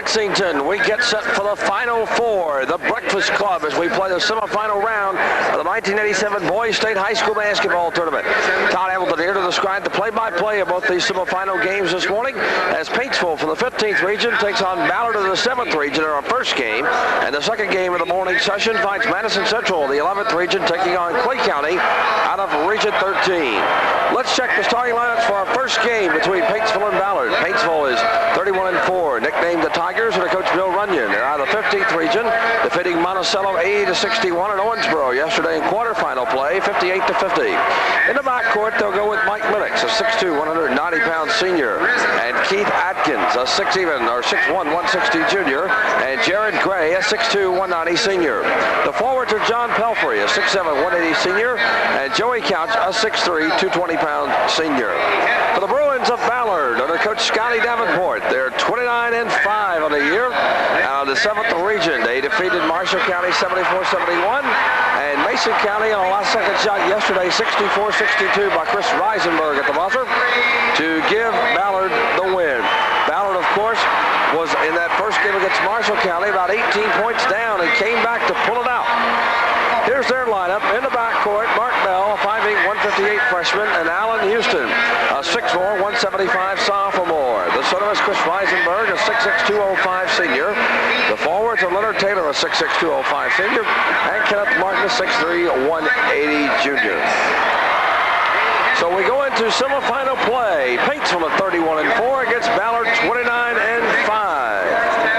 Lexington. We get set for the Final Four, the Breakfast Club, as we play the semifinal round of the 1987 Boys State High School Basketball Tournament. Todd Hamilton here to describe the play-by-play of both these semifinal games this morning, as Paintsville from the 15th region takes on Ballard of the 7th region in our first game, and the second game of the morning session finds Madison Central, the 11th region, taking on Clay County out of Region 13. Let's check the starting lineups for our first game between Paintsville and Ballard. Paintsville is 31-4, nicknamed the Tigers, under Coach Bill Runyon. They're out of the 15th region, defeating Monticello 80-61 at Owensboro yesterday in quarterfinal play, 58-50. In the backcourt, they'll go with Mike Minix, a 6'2", 190-pound senior, and Keith Atkins, a 6'1", 160 junior, and Jared Gray, a 6'2", 190 senior. The forwards are John Pelfrey, a 6'7", 180 senior, and Joey Couch, a 6'3", 220-pound senior. For the Bruins of Ballard, under Coach Scotty Davenport, they're 29-5 on the year. Out of the 7th region, they defeated Marshall County 74-71, and Mason County on a last-second shot yesterday, 64-62 by Chris Reisenberg at the buzzer, to give Ballard the win. Ballard, of course, was in that first game against Marshall County about 18 points down and came back to pull it out. Here's their lineup. In the backcourt, Mark Bell, a 5'8", 158 freshman, and Alan Houston, a 6'4", 175 sophomore. The center is Chris Reisenberg, a 6'6", 205 senior. The forwards are Leonard Taylor, a 6'6", 205 senior, and Kenneth Martin, a 6'3", 180 junior. So we go into semifinal play. Paintsville at 31-4 against Ballard 29-5.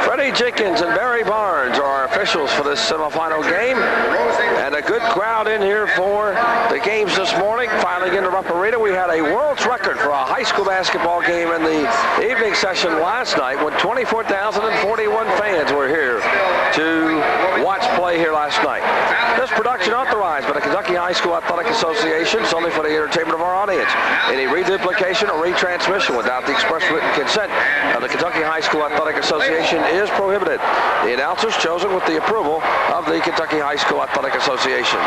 Freddie Jenkins and Barry Barnes are our officials for this semifinal game. And a good crowd in here for the games this morning. Finally into Rupp Arena. We had a world's record for a high school basketball game in the evening session last night when 24,041 fans were here to watch play here last night. This production authorized by the Kentucky High School Athletic Association solely for the entertainment of our audience. Any reduplication or retransmission without the express written consent of the Kentucky High School Athletic Association is prohibited. The announcers chosen with the approval of the Kentucky High School Athletic Association.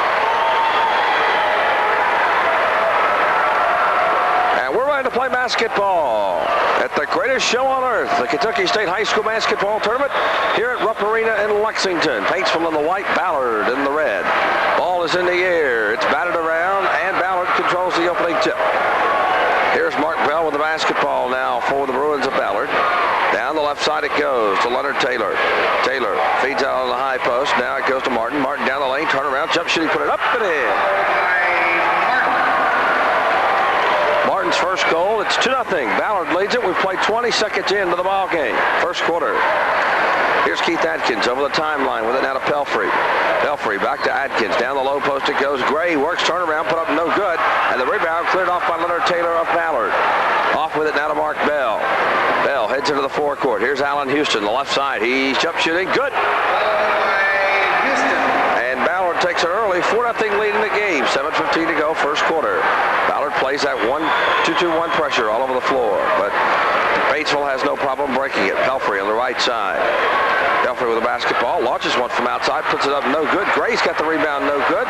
And we're ready to play basketball at the greatest show on earth, the Kentucky State High School Basketball Tournament here at Rupp Arena in Lexington. Paintsville in the white, Ballard in the red. Ball is in the air. It's batted around, and Ballard controls the opening tip. Here's Mark Bell with the basketball now for the Bruins of Ballard. Down the left side it goes to Leonard Taylor. Taylor feeds out on the high post. Now it goes to Martin. Martin down the lane, turn around, jump shooting, put it up and in. Martin's first goal. It's 2-0. Ballard leads it. We've played 20 seconds into the ball game. First quarter. Here's Keith Atkins over the timeline with it now to Pelfrey. Pelfrey back to Atkins. Down the low post it goes. Gray works turnaround, put up no good. And the rebound cleared off by Leonard Taylor of Ballard. Off with it now to Mark Bell. Bell heads into the forecourt. Here's Alan Houston, the left side. He's jump shooting. Good. And Ballard takes it early. 4-0 lead in the game. 7:15 to go, first quarter. Ballard plays that 1-2-2-1 pressure all over the floor. But Paintsville has no problem breaking it. Pelfrey on the right side. Pelfrey with the basketball. Launches one from outside. Puts it up. No good. Gray's got the rebound. No good.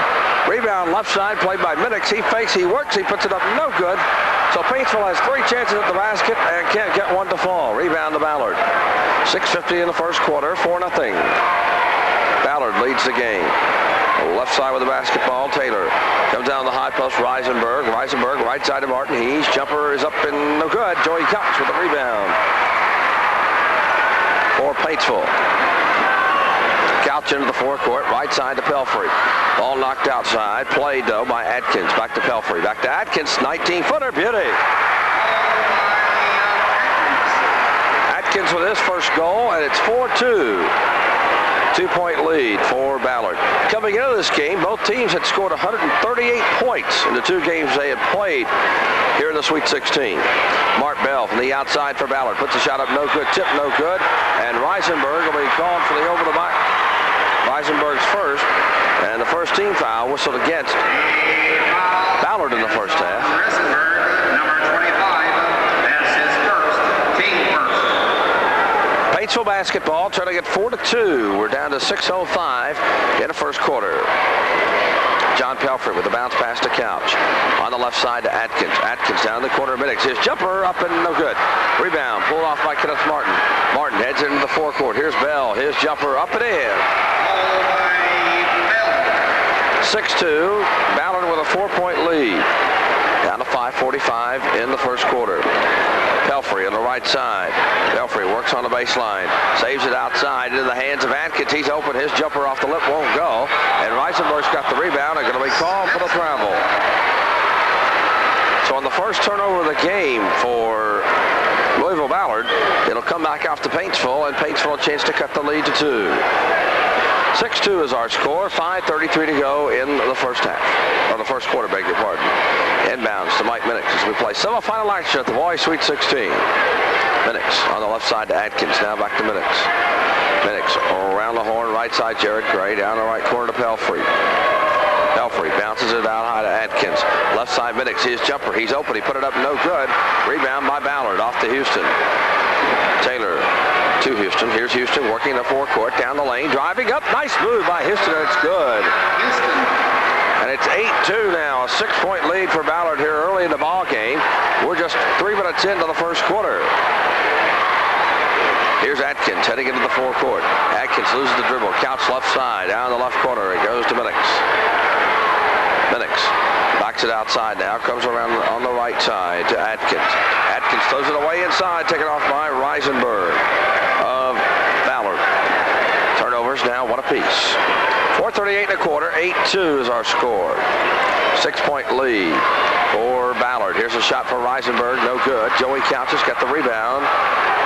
Rebound left side played by Minix. He fakes. He works. He puts it up. No good. So Paintsville has 3 chances at the basket and can't get one to fall. Rebound to Ballard. 6:50 in the first quarter. 4-0. Ballard leads the game. Left side with the basketball. Taylor comes down the high post. Reisenberg right side to Martin. He's jumper is up and no good. Joey Cox with the rebound for Paintsville. Couch into the forecourt. Right side to Pelfrey. Ball knocked outside. Played though by Atkins. Back to Pelfrey. Back to Atkins. 19-footer. Beauty. Atkins with his first goal, and it's 4-2. 2-point lead for Ballard. Coming into this game, both teams had scored 138 points in the 2 games they had played here in the Sweet 16. Mark Bell from the outside for Ballard. Puts a shot up, no good. Tip, no good. And Reisenberg will be called for the over the back. Reisenberg's first. And the first team foul whistled against Ballard in the first half. Paintsville basketball trying to get 4-2. We're down to 6:05 in the first quarter. John Pelfrey with the bounce pass to Couch. On the left side to Atkins. Atkins down the corner of Minix. His jumper up and no good. Rebound pulled off by Kenneth Martin. Martin heads into the forecourt. Here's Bell. His jumper up and in. 6-2. Ballard with a 4-point lead. Down to 5:45 in the first quarter. Pelfrey on the right side. Pelfrey works on the baseline. Saves it outside into the hands of Atkins. He's open. His jumper off the lip won't go. And Reisenberg's got the rebound and going to be called for the travel. So on the first turnover of the game for Louisville Ballard, it'll come back off to Paintsville, and Paintsville a chance to cut the lead to 2. 6-2 is our score. 5:33 to go in the first half. Or the first quarter, beg your pardon. Inbounds to Mike Minix as we play semifinal action at the Boys Sweet 16. Minix on the left side to Atkins. Now back to Minix. Minix around the horn, right side Jared Gray. Down the right corner to Pelfrey. Pelfrey bounces it out high to Atkins. Left side Minix, his jumper. He's open. He put it up no good. Rebound by Ballard off to Houston. Taylor to Houston. Here's Houston working the forecourt down the lane. Driving up. Nice move by Houston. It's good. And it's 8-2 now. A 6-point lead for Ballard here early in the ball game. We're just 3 minutes into the first quarter. Here's Atkins heading into the forecourt. Atkins loses the dribble. Couch left side. Down the left corner. It goes to Minix. Minix backs it outside now. Comes around on the right side to Atkins. Atkins throws it away inside. Taken off by Reisenberg of Ballard. Turnovers now 1 apiece. 4:38 and a quarter. 8-2 is our score. 6-point lead for Ballard. Here's a shot for Reisenberg. No good. Joey Couch has got the rebound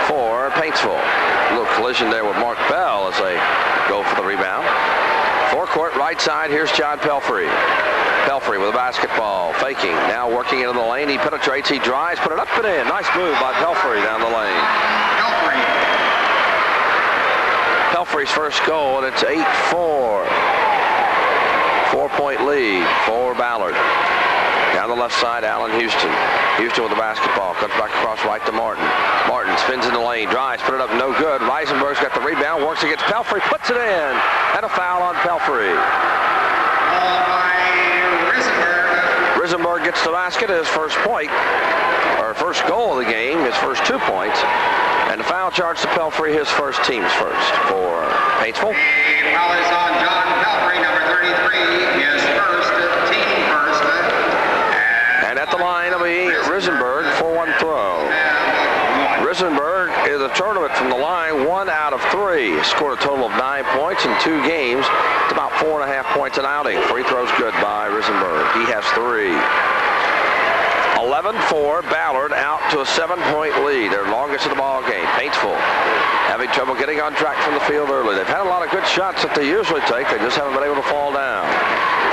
for Paintsville. A little collision there with Mark Bell as they go for the rebound. Forecourt right side. Here's John Pelfrey. Pelfrey with a basketball. Faking. Now working into the lane. He penetrates. He drives. Put it up and in. Nice move by Pelfrey down the lane. Pelfrey's first goal, and it's 8-4. 4-point lead for Ballard. Down the left side, Allen Houston. Houston with the basketball. Comes back across right to Martin. Martin spins in the lane. Drives. Put it up. No good. Reisenberg's got the rebound. Works against Pelfrey. Puts it in. And a foul on Pelfrey. Risenberg gets the basket. His first point. Or first goal of the game. His first 2 points. And the foul charge to Pelfrey. His first, team's first for Paintsville. The foul is on John Pelfrey, number 33. His first, team first. And at the line will be Risenberg for 1 throw. Risenberg is a tournament from the line 1 out of 3. Scored a total of 9 points in 2 games. It's about 4.5 points an outing. Free throws good by Risenberg. He has 3. 11-4, Ballard out to a 7-point lead. Their longest of the ball game. Paintsville having trouble getting on track from the field early. They've had a lot of good shots that they usually take. They just haven't been able to fall down.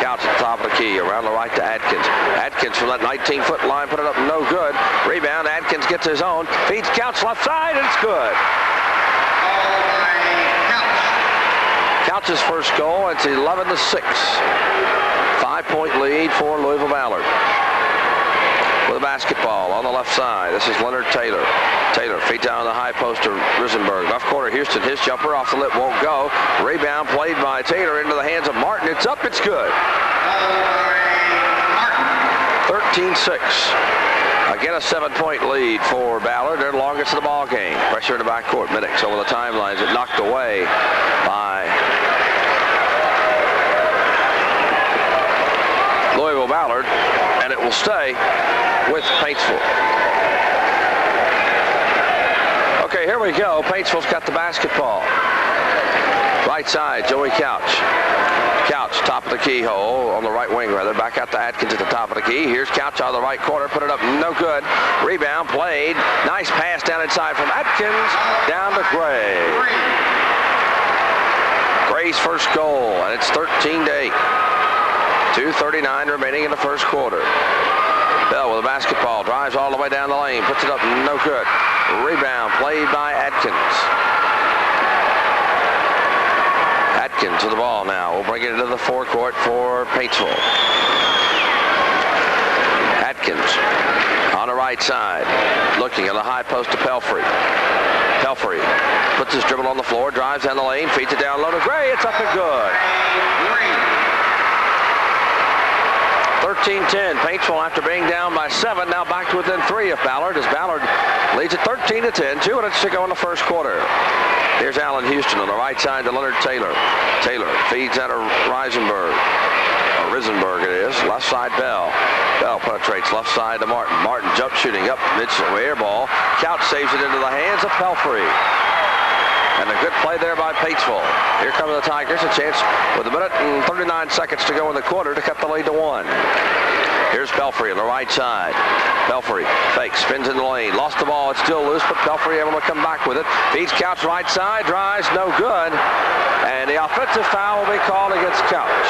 Couch at the top of the key. Around the right to Atkins. Atkins from that 19-foot line. Put it up. No good. Rebound. Atkins gets his own. Feeds Couch left side, and it's good. Couch's first goal. It's 11-6. 5-point lead for Louisville Ballard. With a basketball on the left side. This is Leonard Taylor. Taylor feeds down the high post to Risenberg. Left corner, Houston. His jumper off the lip won't go. Rebound played by Taylor into the hands of Martin. It's up. It's good. 13-6. Again, a 7-point lead for Ballard. Their longest of the ball game. Pressure in the backcourt. Minix over the timelines. It knocked away by Louisville Ballard, and it will stay with Paintsville. Okay, here we go. Paintsville's got the basketball. Right side, Joey Couch. Couch, top of the keyhole, on the right wing rather. Back out to Atkins at the top of the key. Here's Couch out of the right corner. Put it up, no good. Rebound played. Nice pass down inside from Atkins. Down to Gray. Gray's first goal, and it's 13-8. 2:39 remaining in the first quarter. Bell with a basketball, drives all the way down the lane, puts it up, no good. Rebound played by Atkins. Atkins with the ball now. We'll bring it into the forecourt for Paintsville. Atkins on the right side, looking at the high post to Pelfrey. Pelfrey puts his dribble on the floor, drives down the lane, feeds it down low to Gray. It's up and good. 13-10. Paintsville, after being down by 7, now back to within 3 of Ballard, as Ballard leads at 13-10. 2 minutes to go in the first quarter. Here's Allen Houston on the right side to Leonard Taylor. Taylor feeds out of Risenberg. Or Risenberg it is. Left side Bell. Bell penetrates left side to Martin. Martin jump shooting up mid air ball. Couch saves it into the hands of Pelfrey. And a good play there by Paintsville. Here come the Tigers. A chance with 1 minute and 39 seconds to go in the quarter to cut the lead to 1. Here's Pelfrey on the right side. Pelfrey fakes, spins in the lane. Lost the ball. It's still loose, but Pelfrey able to come back with it. Feeds Couch right side. Drives, no good. And the offensive foul will be called against Couch.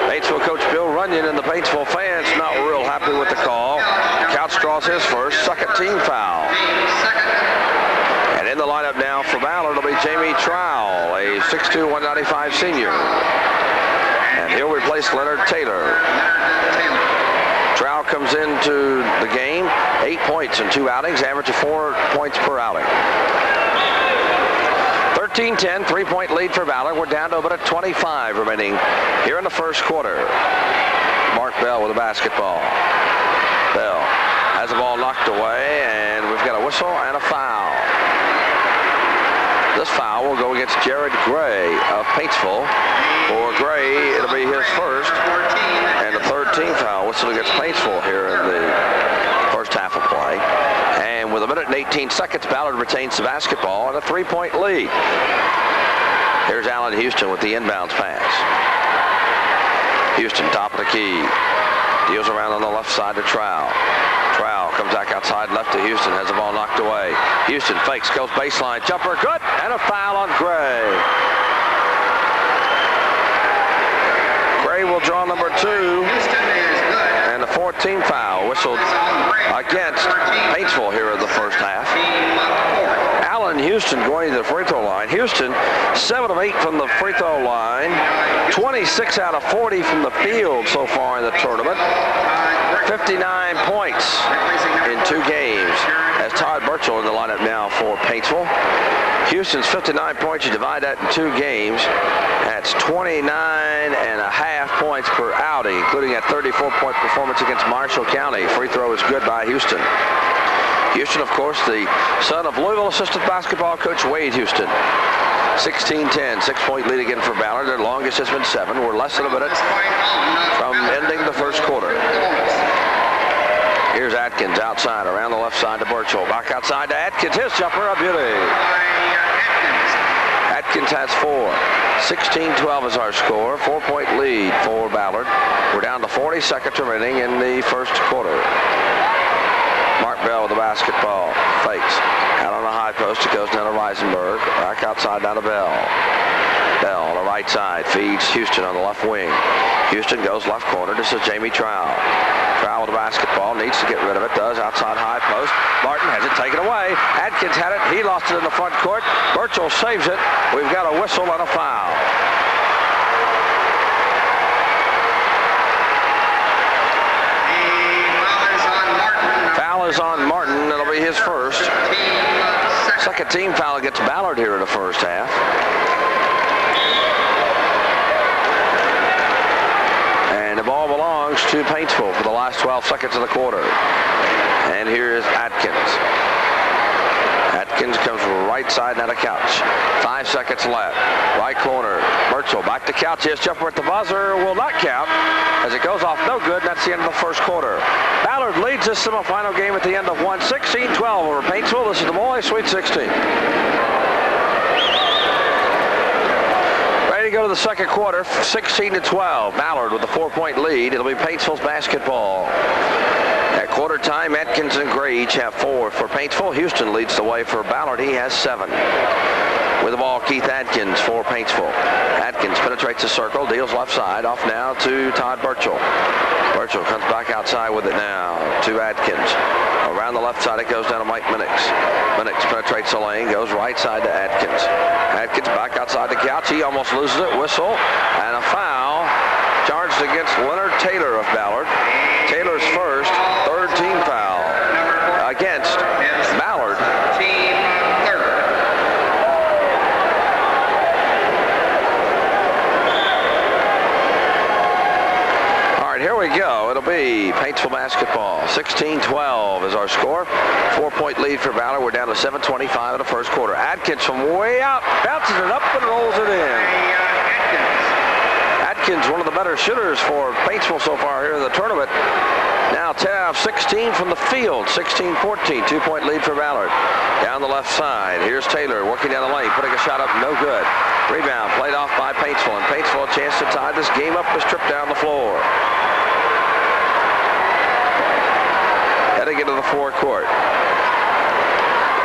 Paintsville coach Bill Runyon and the Paintsville fans not real happy with the call. Couch draws his first, second team foul. And in the lineup now for Ballard will be Jamie Trowell, a 6'2", 195 senior. And he'll replace Leonard Taylor. Trowell comes into the game, 8 points in 2 outings, average of 4 points per outing. 13-10, 3-point lead for Ballard. We're down to about 25 remaining here in the first quarter. Mark Bell with the basketball. Bell has the ball knocked away, and we've got a whistle and a foul. This foul will go against Jared Gray of Paintsville. For Gray, it'll be his first, and the third team foul whistle against Paintsville here in the first half of play. And with 1 minute and 18 seconds, Ballard retains the basketball and a 3-point lead. Here's Allen Houston with the inbounds pass. Houston, top of the key. Deals around on the left side to Trowell. Trowell comes back outside left to Houston, has the ball knocked away. Houston fakes, goes baseline, jumper, good, and a foul on Gray. Gray will draw number 2, and the 14th foul whistled against Paintsville here in the first half. Allen Houston going to the free throw line. Houston, 7 of 8 from the free throw line, 26 out of 40 from the field so far in the tournament, 59 points in 2 games. As Todd Burchell in the lineup now for Paintsville. Houston's 59 points, you divide that in 2 games, that's 29 and a half points per outing, including a 34-point performance against Marshall County. Free throw is good by Houston. Houston, of course, the son of Louisville assistant basketball coach Wade Houston. 16-10, 6-point lead again for Ballard. Their longest has been 7. We're less than a minute from ending the first quarter. Here's Atkins outside, around the left side to Burchell. Back outside to Atkins. His jumper, a beauty. Atkins has 4. 16-12 is our score. 4-point lead for Ballard. We're down to 40 seconds remaining in the first quarter. Mark Bell with the basketball. Fakes. Out on the high post. It goes down to Risenberg. Back outside down to Bell. Bell on the right side. Feeds Houston on the left wing. Houston goes left corner. This is Jamie Trowell. Trowell with the basketball. Needs to get rid of it. Does. Outside high post. Martin has it taken away. Atkins had it. He lost it in the front court. Burchell saves it. We've got a whistle and a foul. Foul is on Martin. It'll be his first. Second team foul against Ballard here in the first half. And the ball belongs to Paintsville for the last 12 seconds of the quarter. And here is Atkins. Atkins comes from the right side now to Couch. 5 seconds left. Right corner. Burchell back to Couch. His jumper at the buzzer will not count as it goes off no good. That's the end of the first quarter. Ballard leads this semifinal game at the end of 1, 16-12 over Paintsville. This is the boys' Sweet 16. Ready to go to the second quarter, 16-12. Ballard with a 4-point lead. It'll be Paintsville's basketball. At quarter time, Atkins and Gray each have 4 for Paintsville. Houston leads the way for Ballard. He has 7. With the ball, Keith Atkins for Paintsville. Atkins penetrates the circle, deals left side, off now to Todd Burchell. Burchell comes back outside with it now to Atkins. Around the left side, it goes down to Mike Minix. Minix penetrates the lane, goes right side to Atkins. Atkins back outside the Couch. He almost loses it. Whistle and a foul charged against Leonard Taylor of Ballard. Taylor's first, 3rd team foul against Ballard. it'll be Paintsville basketball. 16-12 is our score. 4-point lead for Ballard. We're down to 7:25 in the first quarter. Atkins from way out, bounces it up and rolls it in. Atkins, one of the better shooters for Paintsville so far here in the tournament. Now 10 out of 16 from the field. 16-14, 2-point lead for Ballard. Down the left side, here's Taylor working down the lane, putting a shot up, no good. Rebound played off by Paintsville, and Paintsville a chance to tie this game up as tripped down the floor. Heading into the forecourt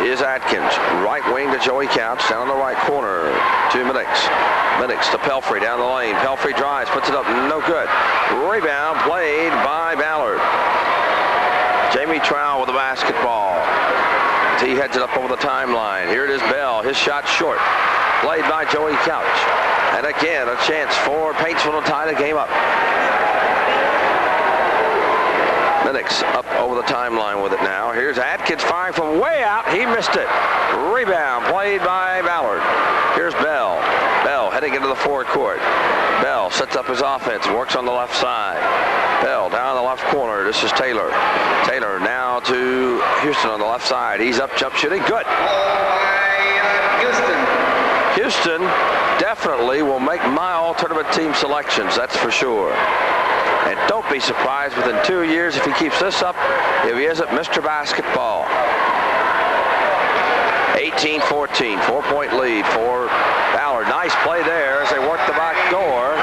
is Atkins. Right wing to Joey Couch, down in the right corner to Minix. Minix to Pelfrey down the lane. Pelfrey drives, puts it up, no good. Rebound played by Ballard. Jamie Trowell with the basketball. He heads it up over the timeline. Here it is Bell, his shot short. Played by Joey Couch. And again, a chance for Paintsville to tie the game up. Minix up over the timeline with it now. Here's Atkins firing from way out. He missed it. Rebound played by Ballard. Here's Bell. Bell heading into the forecourt. Bell sets up his offense, works on the left side. Bell down in the left corner. This is Taylor. Taylor now to Houston on the left side. He's up, jump shooting. Good. Houston definitely will make my all-tournament team selections, that's for sure. And don't be surprised within 2 years if he keeps this up, if he isn't Mr. Basketball. 18-14, 4-point lead for Ballard. Nice play there as they work the back door.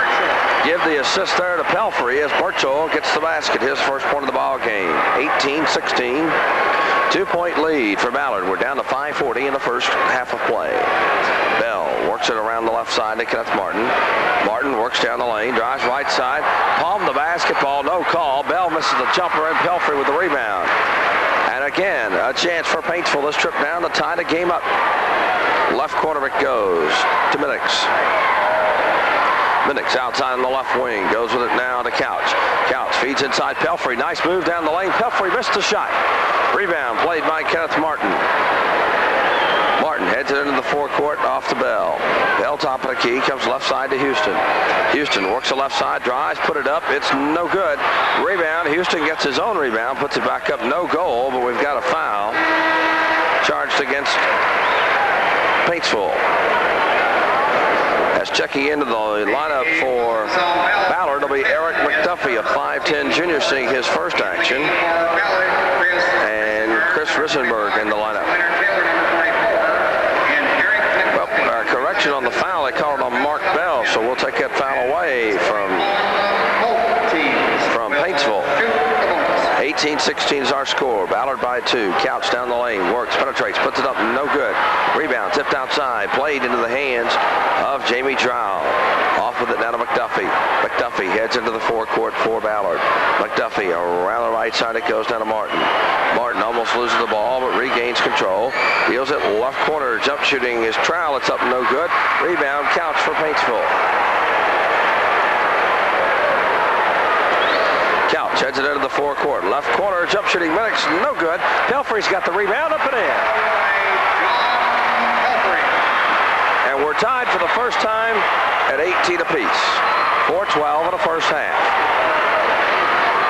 Give the assist there to Pelfrey as Burchell gets the basket. His first point of the ball game. 18-16, 2-point lead for Ballard. We're down to 5:40 in the first half of play. Bell works it around the left side to Kenneth Martin. Martin works down the lane, drives right side, palmed the basketball, no call. Bell misses the jumper and Pelfrey with the rebound. And again, a chance for Paintsville this trip down to tie the game up. Left corner it goes to Minix. Minix outside on the left wing, goes with it now to Couch. Couch feeds inside Pelfrey. Nice move down the lane. Pelfrey missed the shot. Rebound played by Kenneth Martin. Martin heads it into the forecourt off to Bell. Bell top of the key, comes left side to Houston. Houston works the left side, drives, put it up. It's no good. Rebound. Houston gets his own rebound, puts it back up. No goal, but we've got a foul charged against Paintsville. As checking into the lineup for Ballard, it'll be Eric McDuffie, a 5'10 junior, seeing his first action. And Chris Rissenberg in the lineup. Well, correction on the foul, they called on Mark Bell, so we'll take that foul away from Paintsville. 18-16 is our score. Ballard by 2. Couch down the lane, works, penetrates, puts it up, no good. Rebound tipped outside, played into the hands of Jamie Trowell. Off with it now to McDuffie. McDuffie heads into the forecourt for Ballard. McDuffie around the right side, it goes down to Martin. Martin almost loses the ball, but regains control. Deals it left corner, jump shooting is Trowell. It's up, no good. Rebound, Couch for Paintsville. Couch heads it into the forecourt. Left corner, jump shooting Minix, no good. Pelfrey's got the rebound, up and in. And we're tied for the first time at 18 apiece. 4:12 in the first half.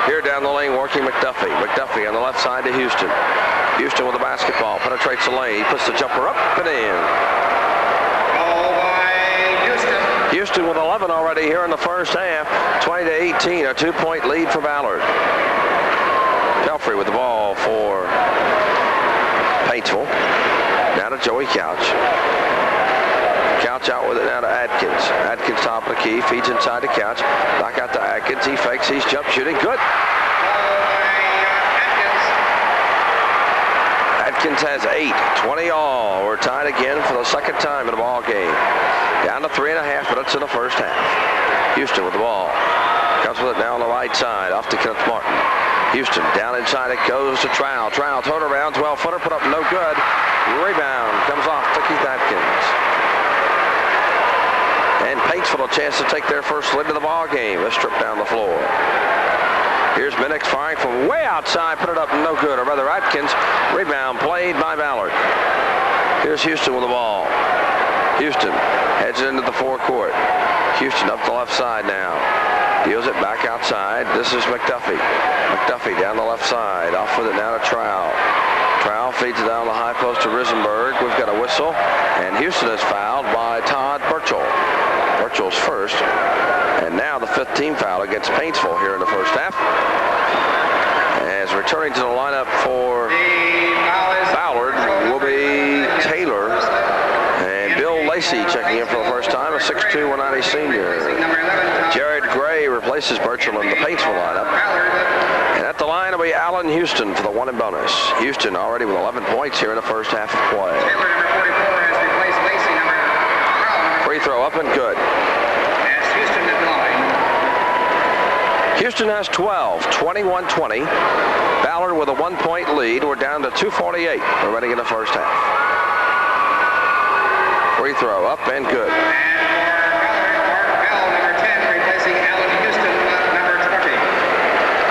Here down the lane working McDuffie. McDuffie on the left side to Houston. Houston with the basketball, penetrates the lane. He puts the jumper up and in. Houston with 11 already here in the first half. 20-18, a 2-point lead for Ballard. Pelfrey with the ball for Paintsville. Now to Joey Couch. Couch out with it now to Atkins. Atkins top of the key, feeds inside to Couch. Back out to Atkins. He fakes, he's jump shooting. Good. Atkins has 8, 20 all. We're tied again for the second time in the ball game. Down to 3.5 minutes in the first half. Houston with the ball. Comes with it now on the right side. Off to Kenneth Martin. Houston down inside it goes to Trowell. Trowell turnaround, 12-footer, put up no good. Rebound comes off to Keith Atkins. And Paintsville a chance to take their first lead of the ball game. Let's strip down the floor. Here's Minix firing from way outside, put it up, no good. Or rather, Atkins. Rebound played by Ballard. Here's Houston with the ball. Houston heads into the forecourt. Houston up the left side now. Deals it back outside. This is McDuffie. McDuffie down the left side. Off with it now to Trowell. Trowell feeds it down the high post to Risenberg. We've got a whistle. And Houston is fouled by Todd Burchell. Burchell's first. And now the 5th team foul against Paintsville here in the first half. As returning to the lineup for Ballard will be Taylor. And Bill Lacey checking in for the first time, a 6'2", 190 senior. Jared Gray replaces Burchell in the Paintsville lineup. And at the line will be Allen Houston for the 1 and bonus. Houston already with 11 points here in the first half of play. Free throw up and good. Houston has 12, 21-20. Ballard with a 1-point lead. We're down to 2:48 remaining in the first half. Free throw up and good.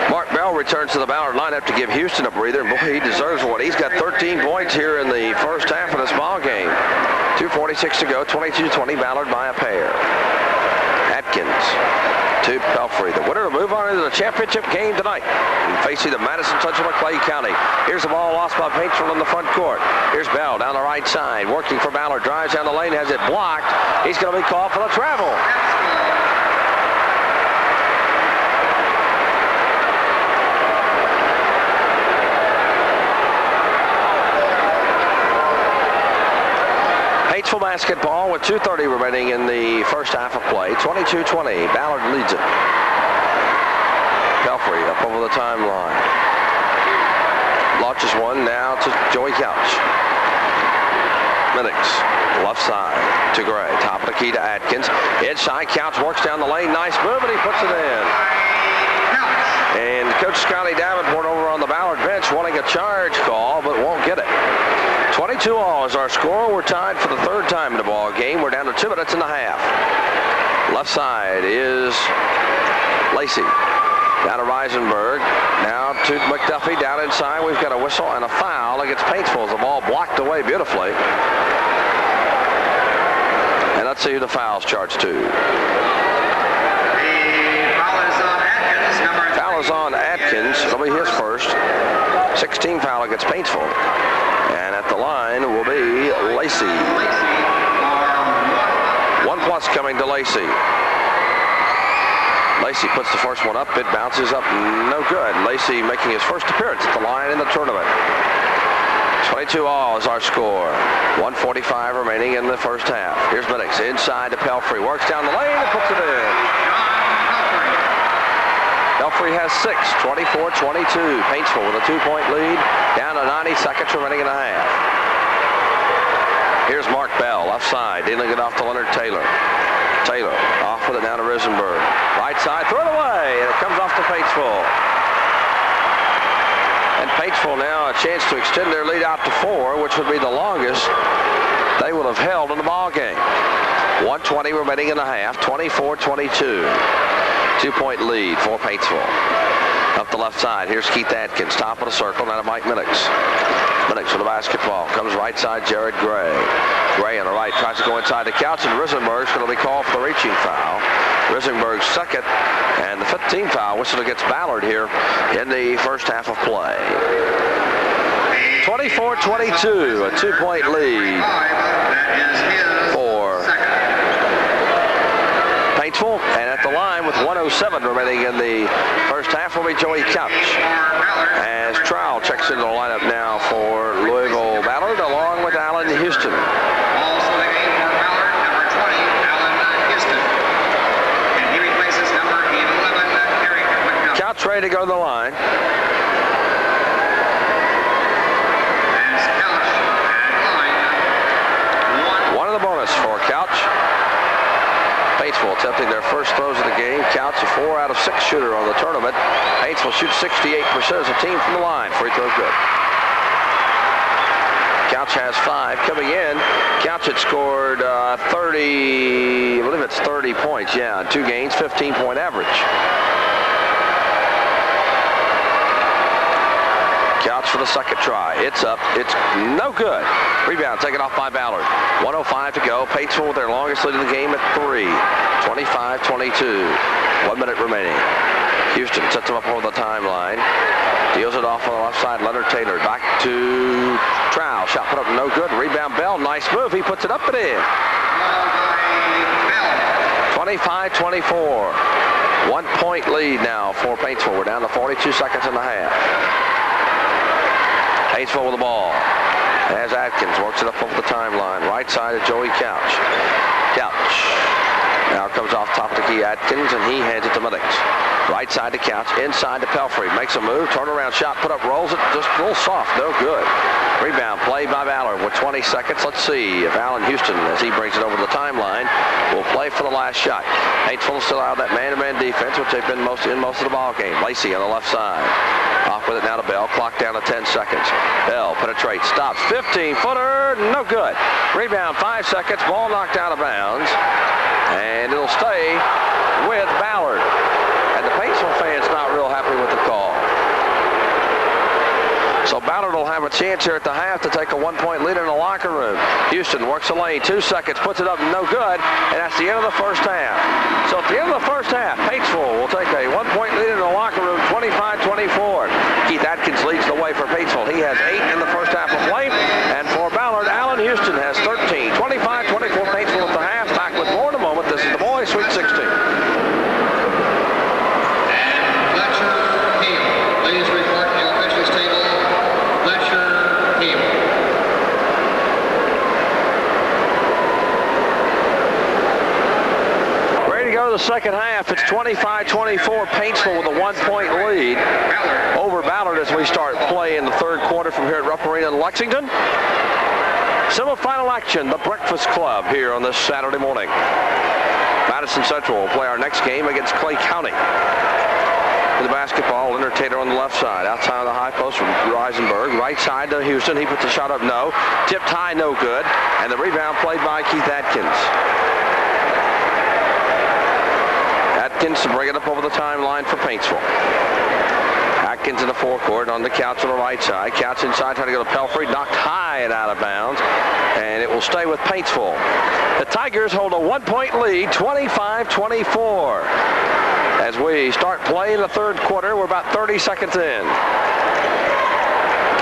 Mark Bell returns to the Ballard lineup to give Houston a breather, and boy, he deserves one. He's got 13 points here in the first half of this ball game. 2:46 to go, 22-20, Ballard by a pair. Atkins to Pelfrey. The winner will move on into the championship game tonight, facing the Madison Central Clay County. Here's the ball lost by Paintsville in the front court. Here's Bell down the right side, working for Ballard. Drives down the lane, has it blocked. He's going to be called for the travel. Paintsville basketball with 2:30 remaining in the first half of play. 22-20. Ballard leads it. Pelfrey up over the timeline. Launches one now to Joey Couch. Minix, left side to Gray. Top of the key to Atkins. Inside, Couch works down the lane. Nice move, and he puts it in. And Coach Scotty Davenport over on the Ballard bench wanting a charge call, but won't get it. 22 all is our score. We're tied for the 3rd time in the ball game. We're down to 2 minutes and a half. Left side is Lacey. Down to Risenberg. Now to McDuffie down inside. We've got a whistle and a foul against Paintsville. The ball blocked away beautifully. And let's see who the foul's charged to. The foul is on Atkins, number 3. Foul is on Atkins. It'll be his first. 16 foul against Paintsville. And at the line will be Lacey. 1 plus coming to Lacey. Lacey puts the first one up. It bounces up. No good. Lacey making his first appearance at the line in the tournament. 22 all is our score. 1:45 remaining in the first half. Here's Minix inside to Pelfrey. Works down the lane and puts it in. Pelfrey has 6, 24-22. Paintsville with a 2-point lead. Down to 90 seconds remaining in the half. Here's Mark Bell, left side, dealing it off to Leonard Taylor. Taylor off with it down to Risenberg. Right side, throw it away, and it comes off to Paintsville. And Paintsville now a chance to extend their lead out to 4, which would be the longest they will have held in the ball game. 1:20 remaining in the half, 24-22. 2-point lead for Paintsville. Up the left side, here's Keith Atkins, top of the circle, now to Mike Minix. Minix with the basketball, comes right side, Jared Gray. Gray on the right, tries to go inside the Couch, and Risenberg's going to be called for the reaching foul. Risenberg's second, and the 5th team foul, whistle against Ballard here in the first half of play. 24-22, a 2-point lead for Paintsville, and at the line with 1:07 remaining in the first half will be Joey Couch. As Trowell checks into the lineup now for Louisville Ballard, along with Allen Houston. Also the game for Ballard, number 20, Allen Houston. And he replaces number 11, Eric McDuffie. Couch ready to go to the line. That's Couch at line. One of the bonus for Couch. Paintsville attempting their first throws of the game. Couch a 4 out of 6 shooter on the tournament. Paintsville shoots 68% as a team from the line. Free throw good. Couch has 5 coming in. Couch had scored 30, I believe it's 30 points. Yeah, in 2 games, 15-point average. Couch for the second try. It's up. It's no good. Rebound taken off by Ballard. 1:05 to go. Paintsville with their longest lead in the game at 3. 25-22. 1 minute remaining. Houston sets him up over the timeline. Deals it off on the left side. Leonard Taylor back to Trow. Shot put up no good. Rebound Bell. Nice move. He puts it up and in. 25-24. 1 point lead now for Paintsville. We're down to 42 seconds and a half. Paintsville with the ball. As Atkins works it up over the timeline. Right side of Joey Couch. Couch. Now comes off top of the key Atkins, and he hands it to Middix. Right side to Couch, inside to Pelfrey. Makes a move, turnaround shot, put up, rolls it, just a little soft, no good. Rebound played by Ballard with 20 seconds. Let's see if Allen Houston, as he brings it over the timeline, will play for the last shot. Paintsville still out of that man-to-man defense, which they've been most of the ball game. Lacey on the left side. Off with it now to Bell. Clock down to 10 seconds. Bell penetrates, stops. 15-footer, no good. Rebound, 5 seconds. Ball knocked out of bounds. And it'll stay with Ballard. And the Paintsville fans not real happy with the call. So Ballard will have a chance here at the half to take a 1 point lead in the locker room. Houston works the lane, 2 seconds, puts it up, no good, and that's the end of the first half. So at the end of the first half, Paintsville will take a 1 point lead in the locker room, 25-24. Keith Atkins leads the way for Paintsville. He has 8 in the first half of play, and for Ballard, Allen Houston has 13. 25-24 Paintsville at the half. Back with more in a moment. This is the boys' Sweet 16. Please report to the officials table. Fletcher Cable. Ready to go to the second half. It's 25-24. Paintsville with a 1 point lead over Ballard as we start play in the third quarter from here at Rupp Arena in Lexington. Semifinal action, the Breakfast Club here on this Saturday morning. Madison Central will play our next game against Clay County. The basketball, Leonard Taylor on the left side. Outside of the high post from Reisenberg. Right side to Houston. He puts the shot up, no. Tipped high, no good. And the rebound played by Keith Atkins. Atkins to bring it up over the timeline for Paintsville. Atkins in the forecourt on the Couch on the right side. Couch inside trying to go to Pelfrey. Knocked high and out of bounds. And it will stay with Paintsville. The Tigers hold a 1 point lead, 25-24. As we start playing the third quarter, we're about 30 seconds in.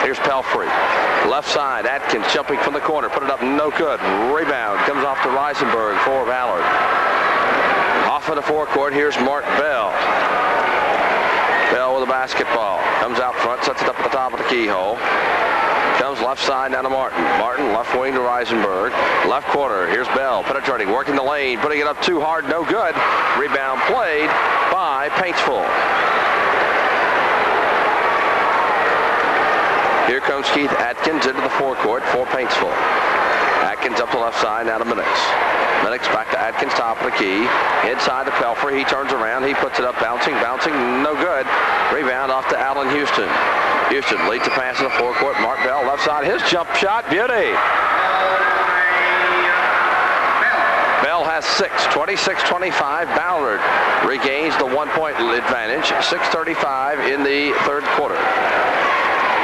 Here's Pelfrey. Left side, Atkins jumping from the corner. Put it up, no good. Rebound comes off to Reisenberg for Ballard. Off of the forecourt, here's Mark Bell. Bell with the basketball. Comes out front, sets it up at the top of the keyhole. Comes left side down to Martin. Martin, left wing to Reisenberg. Left corner, here's Bell, penetrating, working the lane, putting it up too hard, no good. Rebound played by Paintsville. Here comes Keith Atkins into the forecourt for Paintsville. Atkins up the left side, now to Middix. Middix back to Atkins, top of the key. Inside to Pelfrey, he turns around, he puts it up, bouncing, no good. Rebound off to Allen Houston. Houston leads the pass in the forecourt. Mark Bell, left side, his jump shot, beauty. Bell has 6, 26-25. Ballard regains the 1 point advantage, 6:35 in the third quarter.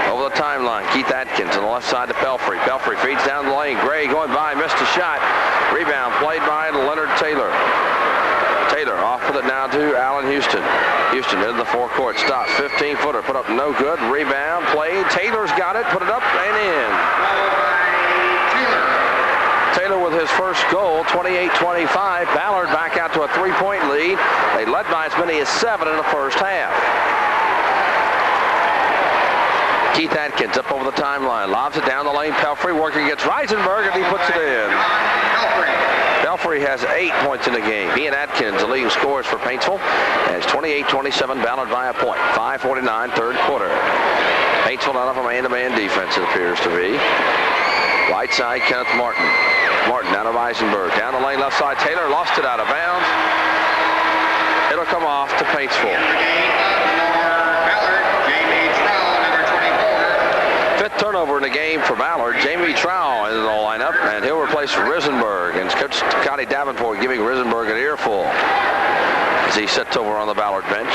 Over the timeline, Keith Atkins on the left side to Pelfrey. Pelfrey feeds down the lane. Gray going by, missed a shot. Rebound played by Leonard Taylor. Taylor off with it now to Allen Houston. Houston into the forecourt, stops, 15-footer, put up no good. Rebound played. Taylor's got it, put it up and in. Taylor with his first goal, 28-25. Ballard back out to a 3 point lead. They led by as many as 7 in the first half. Keith Atkins up over the timeline, lobs it down the lane. Pelfrey working against Reisenberg, and he puts it in. Pelfrey has 8 points in the game. He and Atkins, the leading scorers for Paintsville. And it's 28-27, Ballard by a point. 5:49, third quarter. Paintsville not up a man-to-man defense, it appears to be. Right side, Kenneth Martin. Martin down to Reisenberg. Down the lane, left side. Taylor lost it out of bounds. It'll come off to Paintsville. Fifth turnover in the game for Ballard. Jamie Trow in the lineup, and he'll replace Risenberg. And Coach Scotty Davenport giving Risenberg an earful as he sits over on the Ballard bench.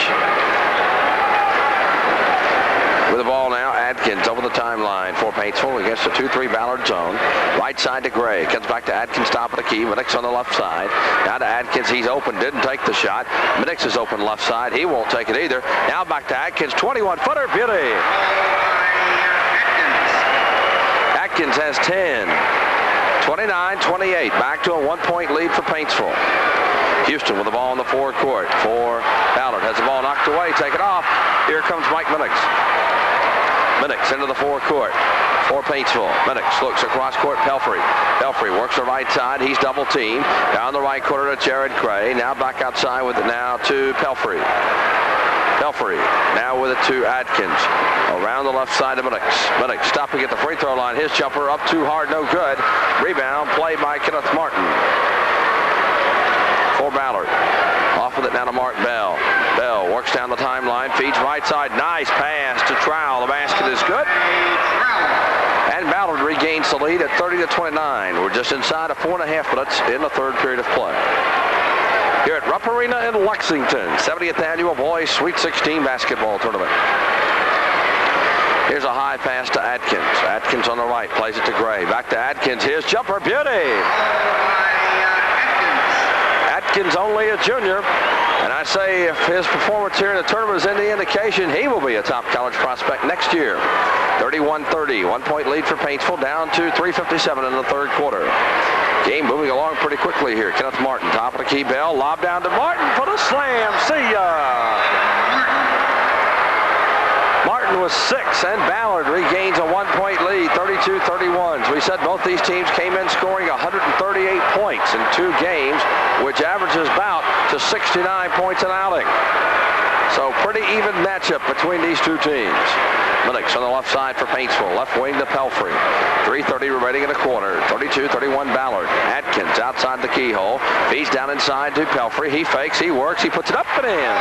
With the ball now, Adkins over the timeline for Paintsville against the 2-3 Ballard zone. Right side to Gray. Comes back to Adkins, top of the key. Minix on the left side. Now to Adkins. He's open. Didn't take the shot. Minix is open left side. He won't take it either. Now back to Adkins. 21-footer. Beauty. Adkins has 10. 29-28. Back to a 1-point lead for Paintsville. Houston with the ball in the forecourt for Ballard. Has the ball knocked away. Take it off. Here comes Mike Minix. Minix into the forecourt for Paintsville. Minix looks across court. Pelfrey. Pelfrey works the right side. He's double teamed. Down the right corner to Jared Gray. Now back outside with it now to Pelfrey. Pelfrey now with it to Adkins. Around the left side of Minix. Minix stopping at the free throw line. His jumper up too hard, no good. Rebound played by Kenneth Martin for Ballard. Off with it now to Mark Bell. Bell works down the timeline, feeds right side. Nice pass to Trowell. The basket is good. And Ballard regains the lead at 30-29. We're just inside of 4.5 minutes in the third period of play. Here at Rupp Arena in Lexington, 70th Annual Boys Sweet 16 Basketball Tournament. Here's a high pass to Adkins. Adkins on the right, plays it to Gray. Back to Adkins. Here's jumper, beauty. Adkins only a junior. And I say if his performance here in the tournament is any indication, he will be a top college prospect next year. 31-30, 1-point lead for Paintsville, down to 3:57 in the third quarter. Game moving along pretty quickly here. Kenneth Martin, top of the key. Bell, lob down to Martin for the slam. See ya. Martin was 6, and Ballard regains a 1-point lead, 32-31. So we said both these teams came in scoring 138 points in 2 games, which averages about to 69 points an outing. So pretty even matchup between these two teams. Minix on the left side for Paintsville. Left wing to Pelfrey. 3:30 remaining in the quarter. 32-31 Ballard. Atkins outside the keyhole. Feeds down inside to Pelfrey. He fakes, he works, he puts it up and in.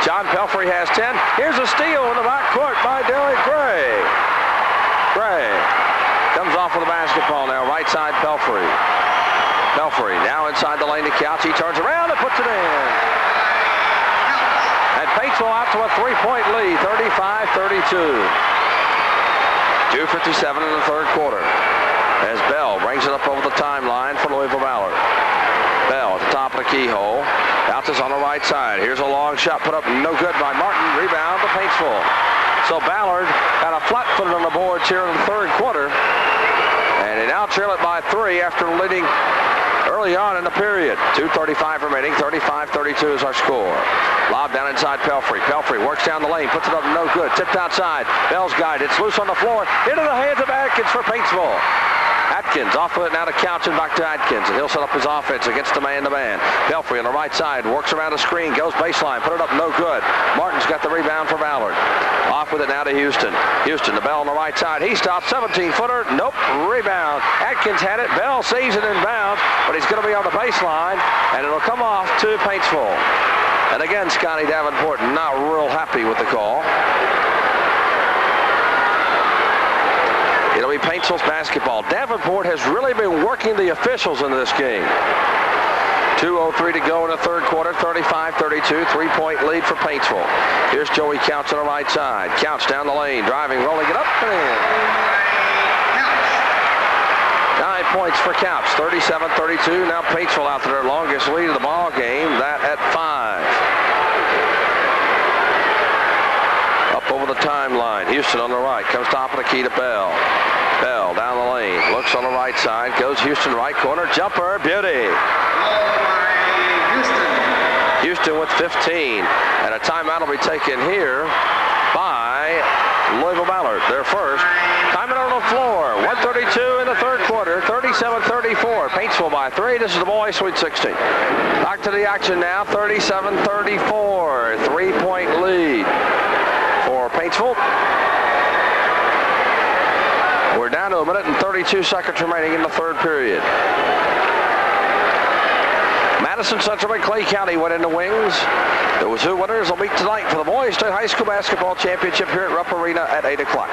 John Pelfrey has 10. Here's a steal in the backcourt by Derek Gray. Gray comes off with the basketball now. Right side Pelfrey. Pelfrey now inside the lane to Couch. He turns around and puts it in. And Paintsville out to a 3-point lead, 35-32. 2:57 in the third quarter. As Bell brings it up over the timeline for Louisville Ballard. Bell at the top of the keyhole. Bounces on the right side. Here's a long shot put up, no good by Martin. Rebound to Paintsville. So Ballard got a flat-footed on the boards here in the third quarter. And they now trail it by 3 after leading early on in the period. 2:35 remaining, 35-32 is our score. Lob down inside Pelfrey. Pelfrey works down the lane, puts it up, no good. Tipped outside. Bell's guide. It's loose on the floor. Into the hands of Adkins for Paintsville. Atkins off of it now to Couch and back to Atkins. And he'll set up his offense against the man-to-man. Pelfrey on the right side works around the screen, goes baseline, put it up, no good. Martin's got the rebound for Ballard. Off with it now to Houston. Houston, the Bell on the right side. He stops, 17-footer. Nope, rebound. Atkins had it. Bell sees it in bounds, but he's going to be on the baseline, and it'll come off to Paintsville. And again, Scotty Davenport not real happy with the call. It'll be Paintsville's basketball. Davenport has really been working the officials in this game. 2:03 to go in the third quarter, 35-32, 3-point lead for Paintsville. Here's Joey Couch on the right side. Couch down the lane, driving, rolling it up and in. 9 points for Couch, 37-32. Now Paintsville out to their longest lead of the ball game, that at 5. Up over the timeline. Houston on the right, comes top of the key to Bell. Bell down the lane, looks on the right side, goes Houston right corner, jumper, beauty. Houston with 15, and a timeout will be taken here by Louisville Ballard. Their first. Timeout on the floor. 1:32 in the third quarter. 37-34. Paintsville by 3. This is the boys' Sweet 16. Back to the action now. 37-34. 3-point lead for Paintsville. We're down to 1 minute and 32 seconds remaining in the third period. Madison Central and Clay County went in the wings. Those two winners will meet tonight for the Boys State High School Basketball Championship here at Rupp Arena at 8 o'clock.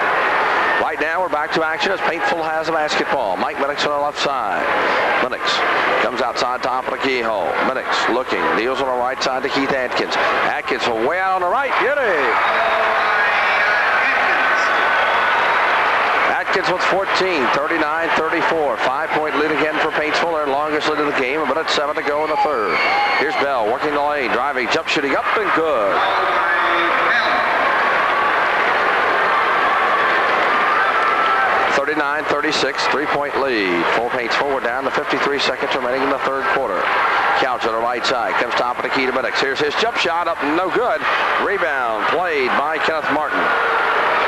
Right now, we're back to action as Paintsville has the basketball. Mike Minix on the left side. Minix comes outside top of the keyhole. Minix looking, deals on the right side to Keith Atkins. Atkins from way out on the right. Beauty! Atkins with 14, 39-34. 5-point lead again for Paintsville, their longest lead of the game. 1:07 to go in the third. Here's Bell working the lane, driving, jump shooting up and good. 39-36, 3-point lead. Full Paintsville, we're down to 53 seconds remaining in the third quarter. Couch on the right side, comes top of the key to Minix. Here's his jump shot up, no good. Rebound played by Kenneth Martin.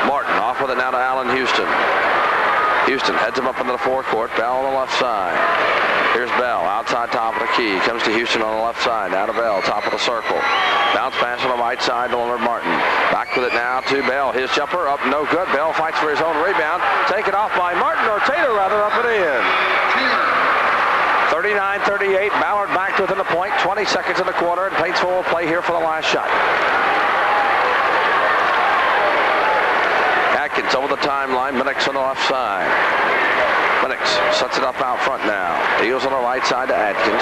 Martin off with it now to Allen Houston. Houston heads him up into the forecourt. Bell on the left side. Here's Bell outside top of the key. Comes to Houston on the left side. Now to Bell, top of the circle. Bounce pass on the right side to Leonard Martin. Back with it now to Bell. His jumper up, no good. Bell fights for his own rebound. Taken off by Martin, or Taylor rather, up and in. 39-38. Ballard back within the point. 20 seconds in the quarter, and Paintsville will play here for the last shot. Atkins over the timeline. Minix on the left side. Minix sets it up out front now. Deals on the right side to Atkins.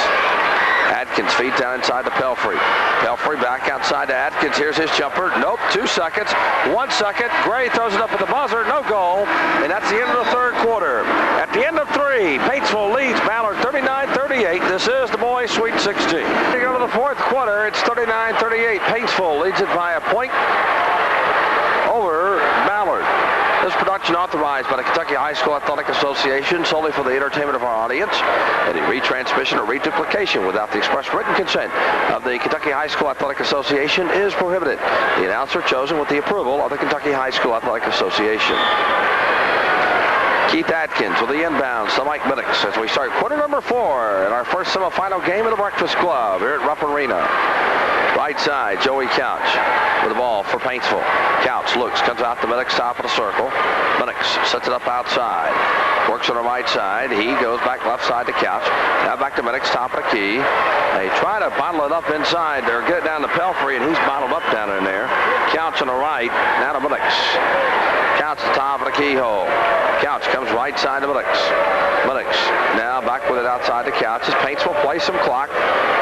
Atkins feeds down inside to Pelfrey. Pelfrey back outside to Atkins. Here's his jumper. Nope. 2 seconds. 1 second. Gray throws it up at the buzzer. No goal. And that's the end of the third quarter. At the end of 3, Paintsville leads Ballard 39-38. This is the boys' Sweet 16. To go to the fourth quarter, it's 39-38. Paintsville leads it by a point over Ballard. This production authorized by the Kentucky High School Athletic Association solely for the entertainment of our audience. Any retransmission or reduplication without the express written consent of the Kentucky High School Athletic Association is prohibited. The announcer chosen with the approval of the Kentucky High School Athletic Association. Keith Atkins with the inbounds to Mike Minix as we start quarter number 4 in our first semifinal game of the Breakfast Club here at Rupp Arena. Right side, Joey Couch with the ball for Paintsville. Couch looks, comes out to Minix, top of the circle. Minix sets it up outside. Works on the right side. He goes back left side to Couch. Now back to Minix, top of the key. They try to bottle it up inside. They're get it down to Pelfrey, and he's bottled up down in there. Couch on the right. Now to Minix. Couch at the top of the keyhole. Couch comes right side to Minix. Minix now back with it outside the Couch as Paintsville plays some clock.